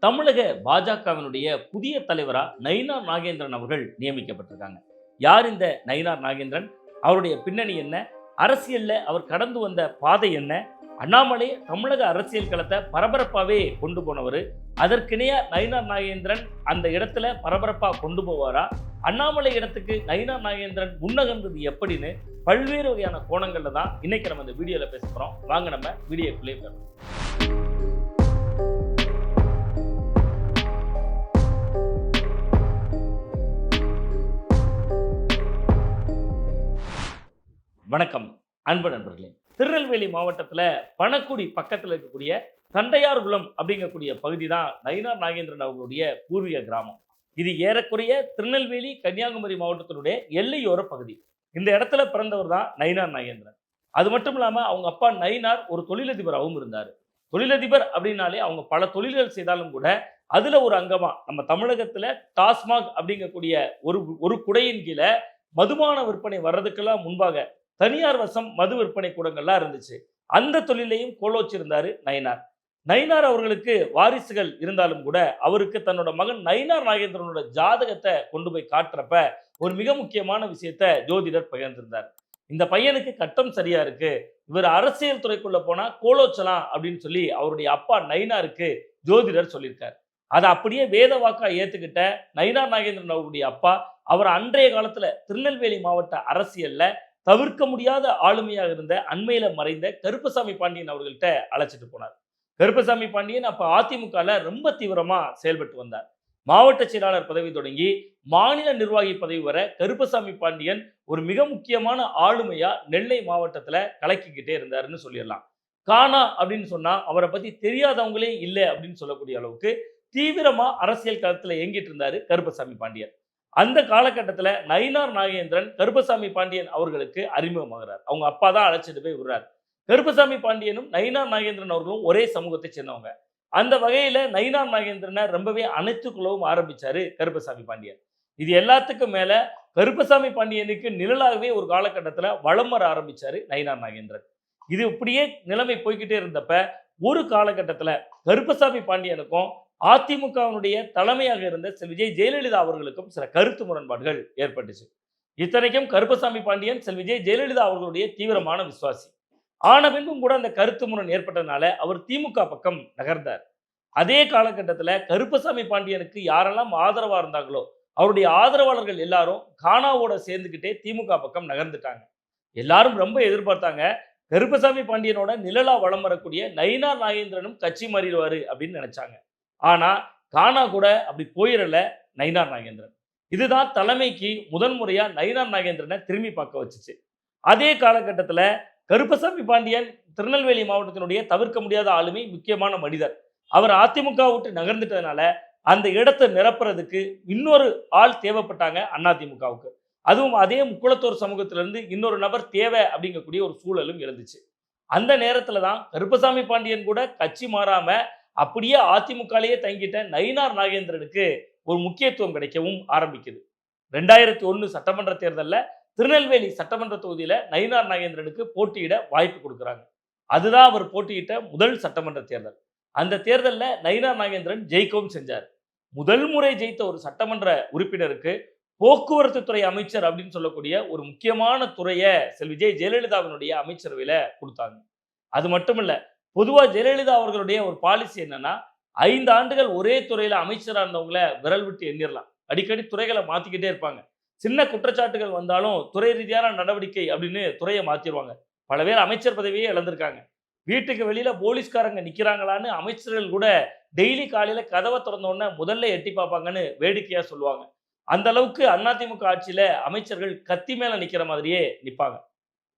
தமிழக பாஜகவினுடைய புதிய தலைவரா நயினார் நாகேந்திரன் அவர்கள் நியமிக்கப்பட்டிருக்காங்க. யார் இந்த நயினார் நாகேந்திரன்? அவருடைய பின்னணி என்ன? அரசியல்ல அவர் கடந்து வந்த பாதை என்ன? அண்ணாமலை தமிழக அரசியல் களத்தை பரபரப்பாவே கொண்டு போனவர். அதற்கிணையா நயினார் நாகேந்திரன் அந்த இடத்துல பரபரப்பா கொண்டு போவாரா? அண்ணாமலை இடத்துக்கு நயினார் நாகேந்திரன் முன்னகர்ந்தது எப்படின்னு பல்வேறு வகையான கோணங்கள்ல தான் இன்னைக்கு நம்ம இந்த வீடியோல பேச போறோம். வாங்க நம்ம வீடியோக்குள்ளே போறோம். வணக்கம் அன்பு நண்பர்களே. திருநெல்வேலி மாவட்டத்தில் பணக்குடி பக்கத்தில் இருக்கக்கூடிய தண்டையார்குளம் அப்படிங்கக்கூடிய பகுதி தான் நயினார் நாகேந்திரன் அவர்களுடைய பூர்வீக கிராமம். இது ஏறக்குறைய திருநெல்வேலி கன்னியாகுமரி மாவட்டத்தினுடைய எல்லையோர பகுதி. இந்த இடத்துல பிறந்தவர் தான் நயினார் நாகேந்திரன். அது மட்டும் இல்லாமல் அவங்க அப்பா நயினார் ஒரு தொழிலதிபராகவும் இருந்தார். தொழிலதிபர் அப்படின்னாலே அவங்க பல தொழில்கள் செய்தாலும் கூட அதில் ஒரு அங்கமாக நம்ம தமிழகத்தில் டாஸ்மாக் அப்படிங்கக்கூடிய ஒரு குடையின் கீழே மதுபான விற்பனை வர்றதுக்கெல்லாம் முன்பாக தனியார் வசம் மது விற்பனை கூடங்கள்லாம் இருந்துச்சு. அந்த தொழிலையும் கோலோச்சிருந்தாரு நயினார். நயினார் அவர்களுக்கு வாரிசுகள் இருந்தாலும் கூட அவருக்கு தன்னோட மகன் நயினார் நாகேந்திரனோட ஜாதகத்தை கொண்டு போய் காட்டுறப்ப ஒரு மிக முக்கியமான விஷயத்த ஜோதிடர் பகிர்ந்திருந்தார். இந்த பையனுக்கு கட்டம் சரியா இருக்கு, இவர் அரசியல் துறைக்குள்ள போனா கோலோச்சலாம் அப்படின்னு சொல்லி அவருடைய அப்பா நயினாருக்கு ஜோதிடர் சொல்லியிருக்கார். அதை அப்படியே வேத வாக்கா ஏத்துக்கிட்ட நயினார் நாகேந்திரன் அவருடைய அப்பா அவர் அன்றைய காலத்துல திருநெல்வேலி மாவட்ட அரசியல்ல தவிர்க்க முடியாத ஆளுமையாக இருந்த அண்மையில மறைந்த கருப்பசாமி பாண்டியன் அவர்கள்ட்ட அழைச்சிட்டு போனார். கருப்பசாமி பாண்டியன் அப்ப அதிமுகல ரொம்ப தீவிரமா செயல்பட்டு வந்தார். மாவட்ட செயலாளர் பதவி தொடங்கி மாநில நிர்வாகி பதவி வர கருப்பசாமி பாண்டியன் ஒரு மிக முக்கியமான ஆளுமையா நெல்லை மாவட்டத்துல கலக்கிக்கிட்டே இருந்தாருன்னு சொல்லிடலாம். காணா அப்படின்னு சொன்னா அவரை பத்தி தெரியாதவங்களே இல்லை அப்படின்னு சொல்லக்கூடிய அளவுக்கு தீவிரமா அரசியல் களத்துல இயங்கிட்டு இருந்தாரு கருப்பசாமி பாண்டியன். அந்த காலகட்டத்தில் நயினார் நாகேந்திரன் கருப்பசாமி பாண்டியன் அவர்களுக்கு அறிமுகமாகிறார். அவங்க அப்பா தான் அழைச்சிட்டு போய் விடுறார். கருப்பசாமி பாண்டியனும் நயினார் நாகேந்திரன் அவர்களும் ஒரே சமூகத்தை சேர்ந்தவங்க. அந்த வகையில நயினார் நாகேந்திரனை ரொம்பவே அணைத்துக்கொள்ளவும் ஆரம்பிச்சாரு கருப்பசாமி பாண்டியன். இது எல்லாத்துக்கும் மேல கருப்பசாமி பாண்டியனுக்கு நிழலாகவே ஒரு காலகட்டத்தில் வலம் வர ஆரம்பிச்சாரு நயினார் நாகேந்திரன். இது இப்படியே நிலைமை போய்கிட்டே இருந்தப்ப ஒரு காலகட்டத்தில் கருப்பசாமி பாண்டியனுக்கும் அதிமுகவினுடைய தலைமையாக இருந்த விஜய் ஜெயலலிதா அவர்களுக்கும் சில கருத்து முரண்பாடுகள் ஏற்பட்டுச்சு. இத்தனைக்கும் கருப்பசாமி பாண்டியன் விஜய் ஜெயலலிதா அவர்களுடைய தீவிரமான விசுவாசி. ஆன பின்பும் கூட அந்த கருத்து முரண் ஏற்பட்டதுனால அவர் திமுக பக்கம் நகர்ந்தார். அதே காலகட்டத்தில் கருப்பசாமி பாண்டியனுக்கு யாரெல்லாம் ஆதரவா இருந்தாங்களோ அவருடைய ஆதரவாளர்கள் எல்லாரும் கானாவோட சேர்ந்துக்கிட்டே திமுக பக்கம் நகர்ந்துட்டாங்க. எல்லாரும் ரொம்ப எதிர்பார்த்தாங்க கருப்பசாமி பாண்டியனோட நிழலா வலம் வரக்கூடிய நயினார் நாகேந்திரனும் கட்சி மாறிடுவாரு அப்படின்னு நினைச்சாங்க. ஆனா கானா கூட அப்படி போயிடல நயினார் நாகேந்திரன். இதுதான் தலைமைக்கு முதன்முறையா நயினார் நாகேந்திரனை திரும்பி பார்க்க வச்சுச்சு. அதே காலகட்டத்தில் கருப்பசாமி பாண்டியன் திருநெல்வேலி மாவட்டத்தினுடைய தவிர்க்க முடியாத ஆளுமை, முக்கியமான மனிதர். அவர் அதிமுக விட்டு நகர்ந்துட்டதுனால அந்த இடத்தை நிரப்புறதுக்கு இன்னொரு ஆள் தேவைப்பட்டாங்க அதிமுகவுக்கு. அதுவும் அதே முக்குளத்தூர் சமூகத்திலிருந்து இன்னொரு நபர் தேவை அப்படிங்கக்கூடிய ஒரு சூழலும் இருந்துச்சு. அந்த நேரத்துல தான் கருப்பசாமி பாண்டியன் கூட கட்சி மாறாம அப்படியே அதிமுகலேயே தங்கிட்ட நயினார் நாகேந்திரனுக்கு ஒரு முக்கியத்துவம் கிடைக்கவும் ஆரம்பிக்குது. 2001 சட்டமன்ற தேர்தலில் திருநெல்வேலி சட்டமன்ற தொகுதியில நயினார் நாகேந்திரனுக்கு போட்டியிட வாய்ப்பு கொடுக்குறாங்க. அதுதான் அவர் போட்டியிட்ட முதல் சட்டமன்ற தேர்தல். அந்த தேர்தலில் நயினார் நாகேந்திரன் ஜெயிக்கவும் செஞ்சார். முதல் முறை ஜெயித்த ஒரு சட்டமன்ற உறுப்பினருக்கு போக்குவரத்து துறை அமைச்சர் அப்படின்னு சொல்லக்கூடிய ஒரு முக்கியமான துறையை விஜய் ஜெயலலிதாவினுடைய அமைச்சரவையில கொடுத்தாங்க. அது மட்டும் இல்ல, பொதுவாக ஜெயலலிதா அவர்களுடைய ஒரு பாலிசி என்னன்னா 5 ஆண்டுகள் ஒரே துறையில அமைச்சராக இருந்தவங்கள விரல் விட்டு எண்ணிடலாம். அடிக்கடி துறைகளை மாத்திக்கிட்டே இருப்பாங்க. சின்ன குற்றச்சாட்டுகள் வந்தாலும் துறை ரீதியான நடவடிக்கை அப்படின்னு துறையை மாத்திடுவாங்க. பல பேர் அமைச்சர் பதவியே இழந்திருக்காங்க. வீட்டுக்கு வெளியில போலீஸ்காரங்க நிக்கிறாங்களான்னு அமைச்சர்கள் கூட டெய்லி காலையில கதவை திறந்த உடனே முதல்ல எட்டி பார்ப்பாங்கன்னு வேடிக்கையா சொல்லுவாங்க. அந்த அளவுக்கு அதிமுக ஆட்சியில அமைச்சர்கள் கத்தி மேல நிக்கிற மாதிரியே நிற்பாங்க.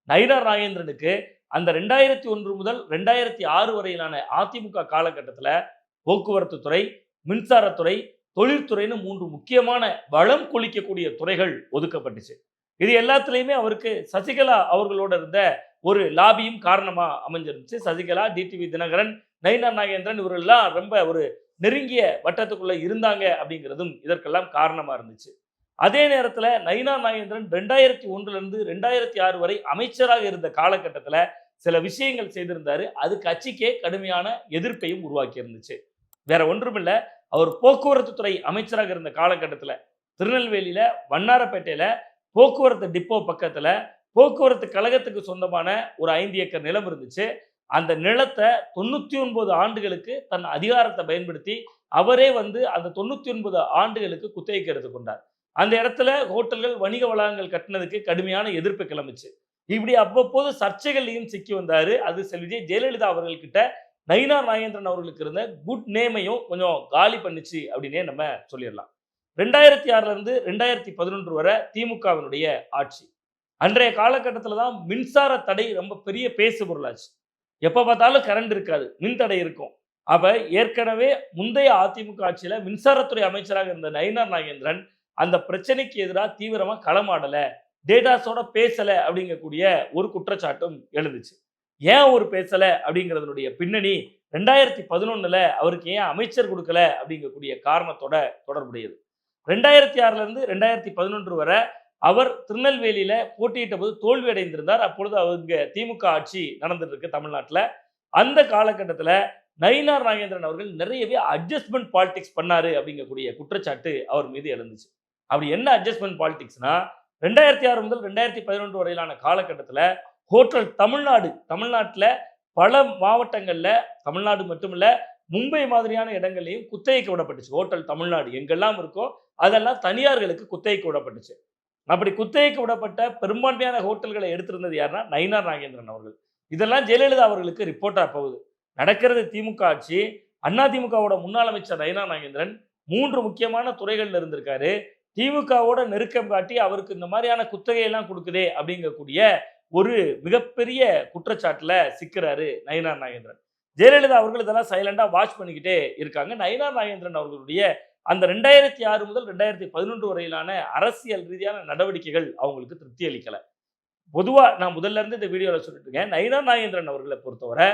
நயினார் நாகேந்திரனுக்கு அந்த 2001 முதல் 2006 வரையிலான அதிமுக காலகட்டத்தில் போக்குவரத்து துறை, மின்சாரத்துறை, தொழில்துறைன்னு 3 முக்கியமான வளம் கொளிக்கக்கூடிய துறைகள் ஒதுக்கப்பட்டுச்சு. இது எல்லாத்துலேயுமே அவருக்கு சசிகலா அவர்களோட இருந்த ஒரு லாபியும் காரணமா அமைஞ்சிருந்துச்சு. சசிகலா, டிடிவி தினகரன், நயினார் நாகேந்திரன் இவரெல்லாம் ரொம்ப ஒரு நெருங்கிய வட்டத்துக்குள்ள இருந்தாங்க அப்படிங்கிறதும் இதற்கெல்லாம் காரணமா இருந்துச்சு. அதே நேரத்தில் நயினார் நாகேந்திரன் 2001 2006 வரை அமைச்சராக இருந்த காலகட்டத்தில் சில விஷயங்கள் செய்திருந்தாரு. அது கட்சிக்கே கடுமையான எதிர்ப்பையும் உருவாக்கி இருந்துச்சு. வேற ஒன்றுமில்ல, அவர் போக்குவரத்து துறை அமைச்சராக இருந்த காலகட்டத்தில் திருநெல்வேலியில வண்ணாரப்பேட்டையில போக்குவரத்து டிப்போ பக்கத்துல போக்குவரத்து கழகத்துக்கு சொந்தமான ஒரு 5 ஏக்கர் நிலம் இருந்துச்சு. அந்த நிலத்தை 99 ஆண்டுகளுக்கு தன் அதிகாரத்தை பயன்படுத்தி அவரே அந்த 99 ஆண்டுகளுக்கு குத்தகைக்கு எடுத்துக்கொண்டார். அந்த இடத்துல ஹோட்டல்கள், வணிக வளாகங்கள் கட்டினதுக்கு கடுமையான எதிர்ப்பு கிளம்பிச்சு. இப்படி அவ்வப்போது சர்ச்சைகள்லையும் சிக்கி வந்தாரு. அது விஜய் ஜெயலலிதா அவர்கள்கிட்ட நயினார் நாகேந்திரன் அவர்களுக்கு இருந்த குட் நேமையும் கொஞ்சம் காலி பண்ணிச்சு அப்படின்னே நம்ம சொல்லிடலாம். 2006 இருந்து 2011 வரை திமுகவினுடைய ஆட்சி. அன்றைய காலகட்டத்தில் தான் மின்சார தடை ரொம்ப பெரிய பேசு பொருளாச்சு. எப்போ பார்த்தாலும் கரண்ட் இருக்காது, மின்தடை இருக்கும். அப்ப ஏற்கனவே முந்தைய அதிமுக ஆட்சியில மின்சாரத்துறை அமைச்சராக இருந்த நயினார் நாகேந்திரன் அந்த பிரச்சனைக்கு எதிராக தீவிரமா களமாடல, டேட்டாஸோட பேசல அப்படிங்கக்கூடிய ஒரு குற்றச்சாட்டும் எழுந்துச்சு. ஏன் ஒரு பேசல அப்படிங்கிறதுடைய பின்னணி 2011ல அவருக்கு ஏன் அமைச்சர் கொடுக்கல அப்படிங்கக்கூடிய காரணத்தோட தொடர்புடையது. 2006 இருந்து 2011 வரை அவர் திருநெல்வேலியில போட்டியிட்ட போது தோல்வி அடைந்திருந்தார். அப்பொழுது அவங்க திமுக ஆட்சி நடந்துட்டு இருக்கு தமிழ்நாட்டில். அந்த காலகட்டத்தில் நயினார் நாகேந்திரன் அவர்கள் நிறையவே அட்ஜஸ்ட்மெண்ட் பாலிடிக்ஸ் பண்ணாரு அப்படிங்கக்கூடிய குற்றச்சாட்டு அவர் மீது எழுந்துச்சு. அப்படி என்ன அட்ஜஸ்ட்மெண்ட் பாலிடிக்ஸ்னா 2006 முதல் 2011 வரையிலான காலகட்டத்தில் ஹோட்டல் தமிழ்நாட்டில் பல மாவட்டங்களில், தமிழ்நாடு மட்டுமில்ல மும்பை மாதிரியான இடங்கள்லையும் குத்தகைக்கு விடப்பட்டுச்சு. ஹோட்டல் தமிழ்நாடு எங்கெல்லாம் இருக்கோ அதெல்லாம் தனியார்களுக்கு குத்தகைக்கு விடப்பட்டுச்சு. அப்படி குத்தகைக்கு விடப்பட்ட பெரும்பான்மையான ஹோட்டல்களை எடுத்திருந்தது யாருன்னா நயினார் நாகேந்திரன் அவர்கள். இதெல்லாம் ஜெயலலிதா அவர்களுக்கு ரிப்போர்ட்டா போகுது. நடக்கிறது திமுக ஆட்சி. அதிமுகவோட முன்னாள் அமைச்சர் நயினார் நாகேந்திரன் 3 முக்கியமான துறைகள்ல இருந்திருக்காரு. திமுகவோட நெருக்கம் காட்டி அவருக்கு இந்த மாதிரியான குத்தகையெல்லாம் கொடுக்குதே அப்படிங்கக்கூடிய ஒரு மிகப்பெரிய குற்றச்சாட்டுல சிக்கிறாரு நயினார் நாகேந்திரன். ஜெயலலிதா அவர்கள் இதெல்லாம் சைலண்டா வாட்ச் பண்ணிக்கிட்டே இருக்காங்க. நயினார் நாகேந்திரன் அவர்களுடைய அந்த 2006 முதல் 2011 வரையிலான அரசியல் ரீதியான நடவடிக்கைகள் அவங்களுக்கு திருப்தி அளிக்கல. பொதுவா நான் முதல்ல இருந்து இந்த வீடியோவில் சொல்லிட்டு இருக்கேன், நயினார் நாகேந்திரன் அவர்களை பொறுத்தவரை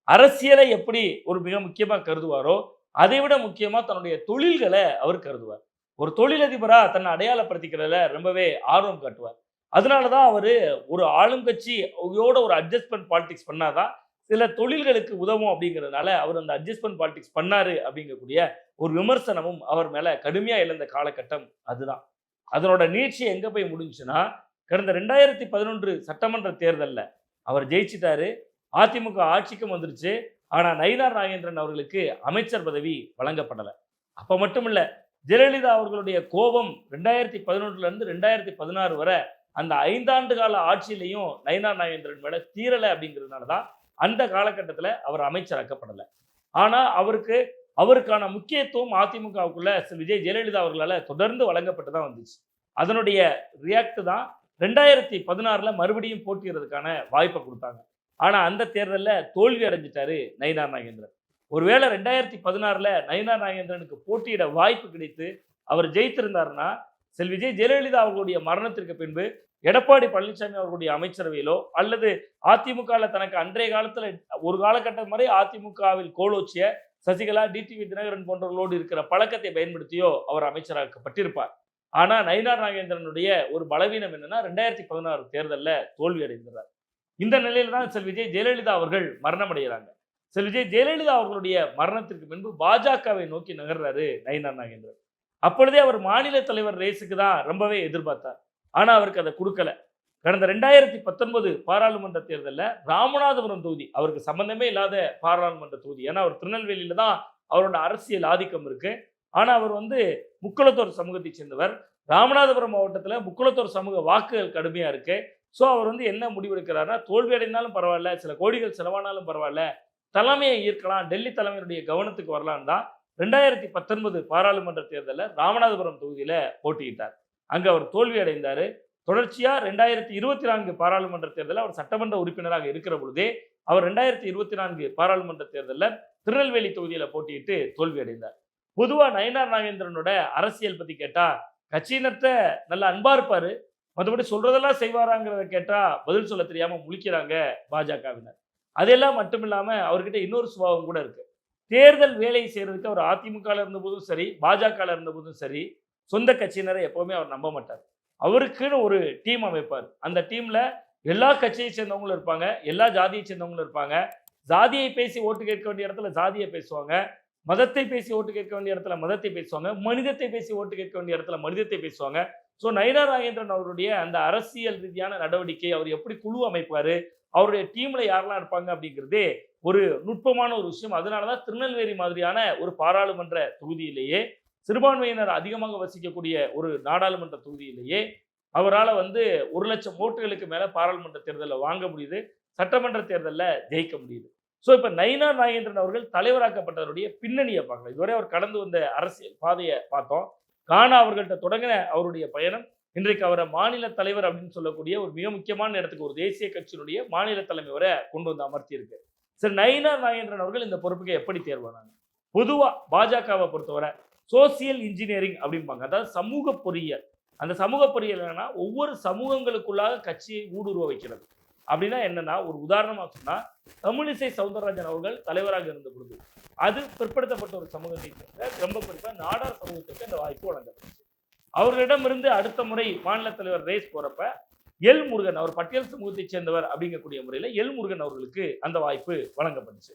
அரசியலை எப்படி ஒரு மிக முக்கியமா கருதுவாரோ அதை விட முக்கியமா தன்னுடைய தொழில்களை அவர் கருதுவார். ஒரு தொழிலதிபரா தன்னை அடையாளப்படுத்திக்கிறதுல ரொம்பவே ஆர்வம் காட்டுவார். அதனாலதான் அவரு ஒரு ஆளும் கட்சியோட ஒரு அட்ஜஸ்ட்மெண்ட் பாலிடிக்ஸ் பண்ணாதான் சில தொழில்களுக்கு உதவும் அப்படிங்கிறதுனால அவர் அந்த அட்ஜஸ்ட்மெண்ட் பாலிடிக்ஸ் பண்ணாரு அப்படிங்கக்கூடிய ஒரு விமர்சனமும் அவர் மேல கடுமையா எழுந்த காலகட்டம் அதுதான். அதனோட நீட்சி எங்க போய் முடிஞ்சுன்னா, கடந்த 2011 சட்டமன்ற தேர்தலில் அவர் ஜெயிச்சிட்டாரு. அதிமுக ஆட்சிக்கும் வந்துருச்சு. ஆனா நயினார் நாகேந்திரன் அவர்களுக்கு அமைச்சர் பதவி வழங்கப்படலை. அப்ப மட்டும் இல்ல, ஜெயலலிதா அவர்களுடைய கோபம் 2011 இருந்து 2016 வரை அந்த 5 ஆண்டு கால ஆட்சியிலையும் நயினார் நாகேந்திரன் மேல தீரலை அப்படிங்கிறதுனாலதான் அந்த காலகட்டத்தில் அவர் அமைச்சராக்கப்படலை. ஆனா அவருக்கான முக்கியத்துவம் அதிமுகவுக்குள்ள விஜய் ஜெயலலிதா அவர்களால் தொடர்ந்து வழங்கப்பட்டு தான் வந்துச்சு. அதனுடைய ரியாக்ட் தான் 2016 மறுபடியும் போட்டியிடுறதுக்கான வாய்ப்பை கொடுத்தாங்க. ஆனா அந்த தேர்தலில் தோல்வி அடைஞ்சிட்டாரு நயினார் நாகேந்திரன். ஒருவேளை 2016 நயினார் நாகேந்திரனுக்கு போட்டியிட வாய்ப்பு கிடைத்து அவர் ஜெயித்திருந்தாருன்னா விஜய் ஜெயலலிதா அவர்களுடைய மரணத்திற்கு பின்பு எடப்பாடி பழனிசாமி அவர்களுடைய அமைச்சரவையிலோ அல்லது அதிமுகவில் தனக்கு அன்றைய காலத்தில் ஒரு காலகட்டம் வரை அதிமுகவில் கோலோச்சிய சசிகலா, டிடிவி தினகரன் போன்றவர்களோடு இருக்கிற பழக்கத்தை பயன்படுத்தியோ அவர் அமைச்சராக்கப்பட்டிருப்பார். ஆனா நயினார் நாகேந்திரனுடைய ஒரு பலவீனம் என்னன்னா 2016 தேர்தலில் தோல்வி அடைந்தார். இந்த நிலையில தான் விஜய் ஜெயலலிதா அவர்கள் மரணம் அடைகிறாங்க. விஜய் ஜெயலலிதா அவர்களுடைய மரணத்திற்கு பின்பு பாஜகவை நோக்கி நகர்றாரு நயினார் நாகேந்திரன். அப்பொழுதே அவர் மாநில தலைவர் ரேஸுக்கு தான் ரொம்பவே எதிர்பார்த்தார். ஆனா அவருக்கு அதை கொடுக்கல. கடந்த 2019 பாராளுமன்ற தேர்தலில் ராமநாதபுரம் தொகுதி அவருக்கு சம்பந்தமே இல்லாத பாராளுமன்ற தொகுதி. ஏன்னா அவர் திருநெல்வேலியில தான் அவரோட அரசியல் ஆதிக்கம் இருக்கு. ஆனா அவர் முக்குளத்தோர் சமூகத்தை சேர்ந்தவர். ராமநாதபுரம் மாவட்டத்தில் முக்குளத்தோர் சமூக வாக்குகள் கடுமையா இருக்கு. ஸோ அவர் என்ன முடிவெடுக்கிறாருன்னா, தோல்வி அடைந்தாலும் பரவாயில்ல, சில கோடிகள் செலவானாலும் பரவாயில்ல, தலைமையை ஈர்க்கலாம், டெல்லி தலைமையினுடைய கவனத்துக்கு வரலான்னு தான் 2019 பாராளுமன்ற தேர்தலில் ராமநாதபுரம் தொகுதியில போட்டியிட்டார். அங்க அவர் தோல்வி அடைந்தாரு. தொடர்ச்சியா 2024 பாராளுமன்ற தேர்தலில் அவர் சட்டமன்ற உறுப்பினராக இருக்கிற பொழுதே அவர் 2024 பாராளுமன்ற தேர்தலில் திருநெல்வேலி தொகுதியில போட்டியிட்டு தோல்வி அடைந்தார். பொதுவா நயினார் நாகேந்திரனோட அரசியல் பத்தி கேட்டா கட்சியினர்கிட்ட நல்ல அன்பா இருப்பாரு. மற்றபடி சொல்றதெல்லாம் செய்வாராங்கிறத கேட்டா பதில் சொல்ல தெரியாம முழிக்கிறாங்க பாஜகவினர். அதெல்லாம் மட்டும் இல்லாம அவர்கிட்ட இன்னொரு சுபாவம் கூட இருக்கு. தேர்தல் வேலை செய்யறதுக்கு அவர் அதிமுகவில் இருந்த போதும் சரி, பாஜக இருந்த போதும் சரி, சொந்த கட்சியினரை எப்பவுமே அவர் நம்ப மாட்டார். அவருக்குன்னு ஒரு டீம் அமைப்பார். அந்த டீம்ல எல்லா கட்சியை சேர்ந்தவங்களும் இருப்பாங்க, எல்லா ஜாதியை சேர்ந்தவங்களும் இருப்பாங்க. ஜாதியை பேசி ஓட்டு கேட்க வேண்டிய இடத்துல ஜாதியை பேசுவாங்க, மதத்தை பேசி ஓட்டு கேட்க வேண்டிய இடத்துல மதத்தை பேசுவாங்க, மனிதத்தை பேசி ஓட்டு கேட்க வேண்டிய இடத்துல மனிதத்தை பேசுவாங்க. ஸோ நயினார் நாகேந்திரன் அவருடைய அந்த அரசியல் ரீதியான நடவடிக்கை, அவர் எப்படி குழு அமைப்பாரு, அவருடைய டீம்ல யாரெல்லாம் இருப்பாங்க அப்படிங்கிறதே ஒரு நுட்பமான ஒரு விஷயம். அதனாலதான் திருநெல்வேலி மாதிரியான ஒரு பாராளுமன்ற தொகுதியிலேயே, சிறுபான்மையினர் அதிகமாக வசிக்கக்கூடிய ஒரு நாடாளுமன்ற தொகுதியிலேயே அவரால் 1,00,000 ஓட்டுகளுக்கு மேல பாராளுமன்ற தேர்தலில் வாங்க முடியுது, சட்டமன்ற தேர்தலில் ஜெயிக்க முடியுது. ஸோ இப்போ நயினார் நாகேந்திரன் அவர்கள் தலைவராக்கப்பட்டவருடைய பின்னணியை பார்க்கலாம். இதுவரை அவர் கடந்து வந்த அரசியல் பாதையை பார்த்தோம். கானா அவர்கள்ட்ட தொடங்கின அவருடைய பயணம் இன்றைக்கு அவரை மாநில தலைவர் அப்படின்னு சொல்லக்கூடிய ஒரு மிக முக்கியமான இடத்துக்கு, ஒரு தேசிய கட்சியினுடைய மாநில தலைமை வரை கொண்டு வந்து அமர்த்தி இருக்கு. சரி, நயினார் நாகேந்திரன் அவர்கள் இந்த பொறுப்புக்கு எப்படி தேர்வானாங்க? பொதுவா பாஜகவை பொறுத்தவரை சோசியல் இன்ஜினியரிங் அப்படிம்பாங்க, அதாவது சமூக பொறியியல். அந்த சமூக பொறியியல் என்னன்னா, ஒவ்வொரு சமூகங்களுக்குள்ளாக கட்சியை ஊடுருவ வைக்கிறது. அப்படின்னா என்னன்னா, ஒரு உதாரணமாக சொன்னா, தமிழிசை சவுந்தரராஜன் அவர்கள் தலைவராக இருந்த பொழுது அது பிற்படுத்தப்பட்ட ஒரு சமூகத்தை சேர்ந்த, ரொம்ப குறிப்பாக நாடார் சமூகத்துக்கு அந்த வாய்ப்பு வழங்கப்பட்டுச்சு. அவர்களிடமிருந்து அடுத்த முறை மாநில தலைவர் ரேஸ் போறப்ப எல் முருகன், அவர் பட்டியல் சமூகத்தை சேர்ந்தவர் அப்படிங்கக்கூடிய முறையில் எல் முருகன் அவர்களுக்கு அந்த வாய்ப்பு வழங்கப்பட்டுச்சு.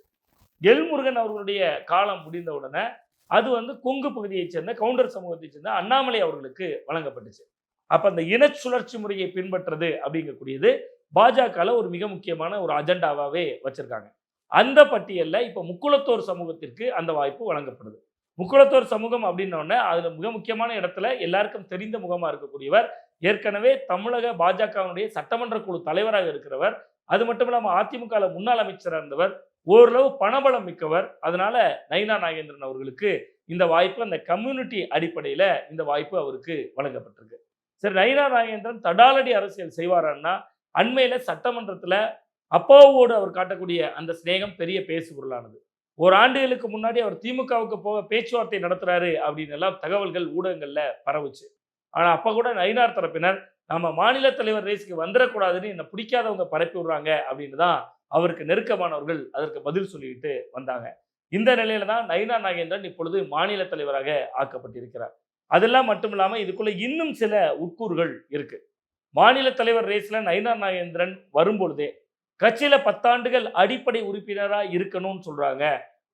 எல் முருகன் அவர்களுடைய காலம் முடிந்த உடனே அது கொங்கு பகுதியைச் சேர்ந்த கவுண்டர் சமூகத்தைச் சேர்ந்த அண்ணாமலை அவர்களுக்கு வழங்கப்பட்டுச்சு. அப்ப அந்த இன சுழற்சி முறையை பின்பற்றுறது அப்படிங்கக்கூடியது பாஜக ஒரு மிக முக்கியமான ஒரு அஜெண்டாவாவே வச்சிருக்காங்க. அந்த பட்டியல்ல இப்ப முக்குளத்தோர் சமூகத்திற்கு அந்த வாய்ப்பு வழங்கப்படுது. முக்குளத்தோர் சமூகம் அப்படின்னோடனே அதுல மிக முக்கியமான இடத்துல எல்லாருக்கும் தெரிந்த முகமா இருக்கக்கூடியவர், ஏற்கனவே தமிழக பாஜகவுடைய சட்டமன்ற குழு தலைவராக இருக்கிறவர், அது மட்டும் இல்லாம அதிமுக முன்னாள் அமைச்சராக இருந்தவர், ஓரளவு பணபலம் மிக்கவர். அதனால நயினார் நாகேந்திரன் அவர்களுக்கு இந்த வாய்ப்பு அந்த கம்யூனிட்டி அடிப்படையில இந்த வாய்ப்பு அவருக்கு வழங்கப்பட்டிருக்கு. சரி, நயினார் நாகேந்திரன் தடாலடி அரசியல் செய்வாரான்னா, அண்மையில சட்டமன்றத்துல அப்பாவோடு அவர் காட்டக்கூடிய அந்த சிநேகம் பெரிய பேசு பொருளானது. ஓராண்டுகளுக்கு முன்னாடி அவர் திமுகவுக்கு போக பேச்சுவார்த்தை நடத்துறாரு அப்படின்னு எல்லாம் தகவல்கள் ஊடகங்கள்ல பரவுச்சு. ஆனா அப்ப கூட நயினார் தரப்பினர் நம்ம மாநில தலைவர் ரேஸுக்கு வந்துடக்கூடாதுன்னு என்ன பிடிக்காதவங்க பரப்பி விடுறாங்க அப்படின்னு தான் அவருக்கு நெருக்கமானவர்கள் அதற்கு பதில் சொல்லிட்டு வந்தாங்க. இந்த நிலையில தான் நயினார் நாகேந்திரன் இப்பொழுது மாநில தலைவராக ஆக்கப்பட்டிருக்கிறார். அதெல்லாம் மட்டும் இல்லாம இதுக்குள்ள இன்னும் சில உட்கூறுகள் இருக்கு. மாநில தலைவர் ரேஸ்ல நயினார் நாகேந்திரன் வரும்பொழுதே கட்சியில 10 ஆண்டுகள் அடிப்படை உறுப்பினரா இருக்கணும்னு சொல்றாங்க.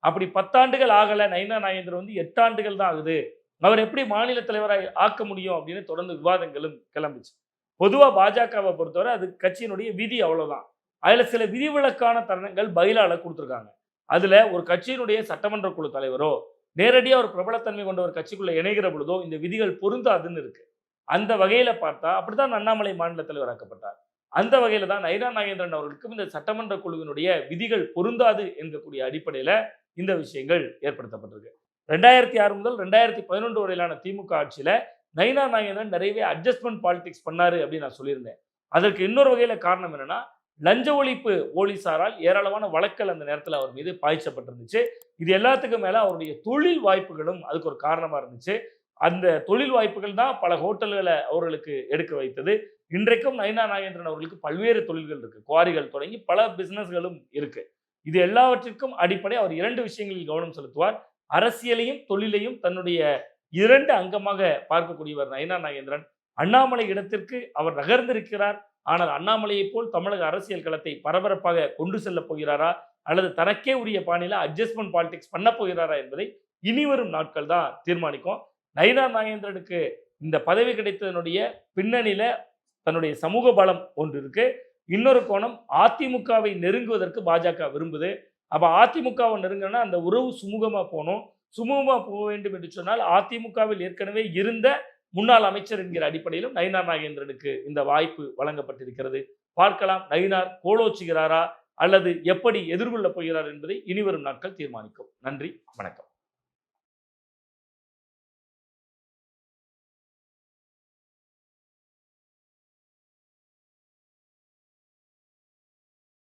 அப்படி 10 ஆண்டுகள் ஆகல, நயினார் நாகேந்திரன் 8 ஆண்டுகள் தான் ஆகுது, அவர் எப்படி மாநில தலைவராக ஆக்க முடியும் அப்படின்னு தொடர்ந்து விவாதங்களும் கிளம்பிச்சு. பொதுவா பாஜகவை பொறுத்தவரை அது கட்சியினுடைய விதி, அவ்வளவுதான். அதுல சில விதிவிலக்கான தருணங்கள் பயிலால கொடுத்துருக்காங்க. அதுல ஒரு கட்சியினுடைய சட்டமன்ற குழு தலைவரோ நேரடியாக ஒரு பிரபலத்தன்மை கொண்ட ஒரு கட்சிக்குள்ள இணைகிற பொழுதோ இந்த விதிகள் பொருந்தாதுன்னு இருக்கு. அந்த வகையில பார்த்தா அப்படித்தான் அண்ணாமலை மாநில தலைவராக்கப்பட்டார். அந்த வகையில தான் நயினார் நாகேந்திரன் அவர்களுக்கும் இந்த சட்டமன்ற குழுவினுடைய விதிகள் பொருந்தாது என்கக்கூடிய அடிப்படையில இந்த விஷயங்கள் ஏற்படுத்தப்பட்டிருக்கு. 2006 முதல் 2011 வரையிலான திமுக ஆட்சியில நயினார் நாகேந்திரன் நிறையவே அட்ஜஸ்ட்மெண்ட் பாலிடிக்ஸ் பண்ணாரு அப்படின்னு நான் சொல்லியிருந்தேன். அதற்கு இன்னொரு வகையில காரணம் என்னன்னா, லஞ்ச ஒழிப்பு போலீசாரால் ஏராளமான வழக்குகள் அந்த நேரத்தில் அவர் மீது பாய்ச்சப்பட்டிருந்துச்சு. இது எல்லாத்துக்கும் மேல அவருடைய தொழில் வாய்ப்புகளும் அதுக்கு ஒரு காரணமா இருந்துச்சு. அந்த தொழில் வாய்ப்புகள் தான் பல ஹோட்டல்களை அவர்களுக்கு எடுக்க வைத்தது. இன்றைக்கும் நயினார் நாகேந்திரன் அவர்களுக்கு பல்வேறு தொழில்கள் இருக்கு, குவாரிகள் தொடங்கி பல பிசினஸ்களும் இருக்கு. இது எல்லாவற்றிற்கும் அடிப்படை அவர் 2 விஷயங்களில் கவனம் செலுத்துவார். அரசியலையும் தொழிலையும் தன்னுடைய 2 அங்கமாக பார்க்கக்கூடியவர் நயினார் நாகேந்திரன். அண்ணாமலை இடத்திற்கு அவர் நகர்ந்திருக்கிறார். ஆனால் அண்ணாமலையை போல் தமிழக அரசியல் களத்தை பரபரப்பாக கொண்டு செல்ல போகிறாரா, அல்லது தனக்கே உரிய பாணியில அட்ஜஸ்ட்மெண்ட் பாலிடிக்ஸ் பண்ண போகிறாரா என்பதை இனிவரும் நாட்கள் தான் தீர்மானிக்கும். நயினார் நாகேந்திரனுக்கு இந்த பதவி கிடைத்ததனுடைய பின்னணியில தன்னுடைய சமூக பலம் ஒன்று இருக்கு. இன்னொரு கோணம், அதிமுகவை நெருங்குவதற்கு பாஜக விரும்புது. அப்ப அதிமுகவை நெருங்கினா அந்த உறவு சுமூகமா போகணும். சுமூகமா போக வேண்டும் என்று சொன்னால் அதிமுகவில் ஏற்கனவே இருந்த முன்னாள் அமைச்சர் என்கிற அடிப்படையிலும் நயினார் நாகேந்திரனுக்கு இந்த வாய்ப்பு வழங்கப்பட்டிருக்கிறது. பார்க்கலாம், நயினார் கோலோச்சுகிறாரா அல்லது எப்படி எதிர்கொள்ளப் போகிறார் என்பதை இனிவரும் நாட்கள் தீர்மானிக்கும். நன்றி, வணக்கம்.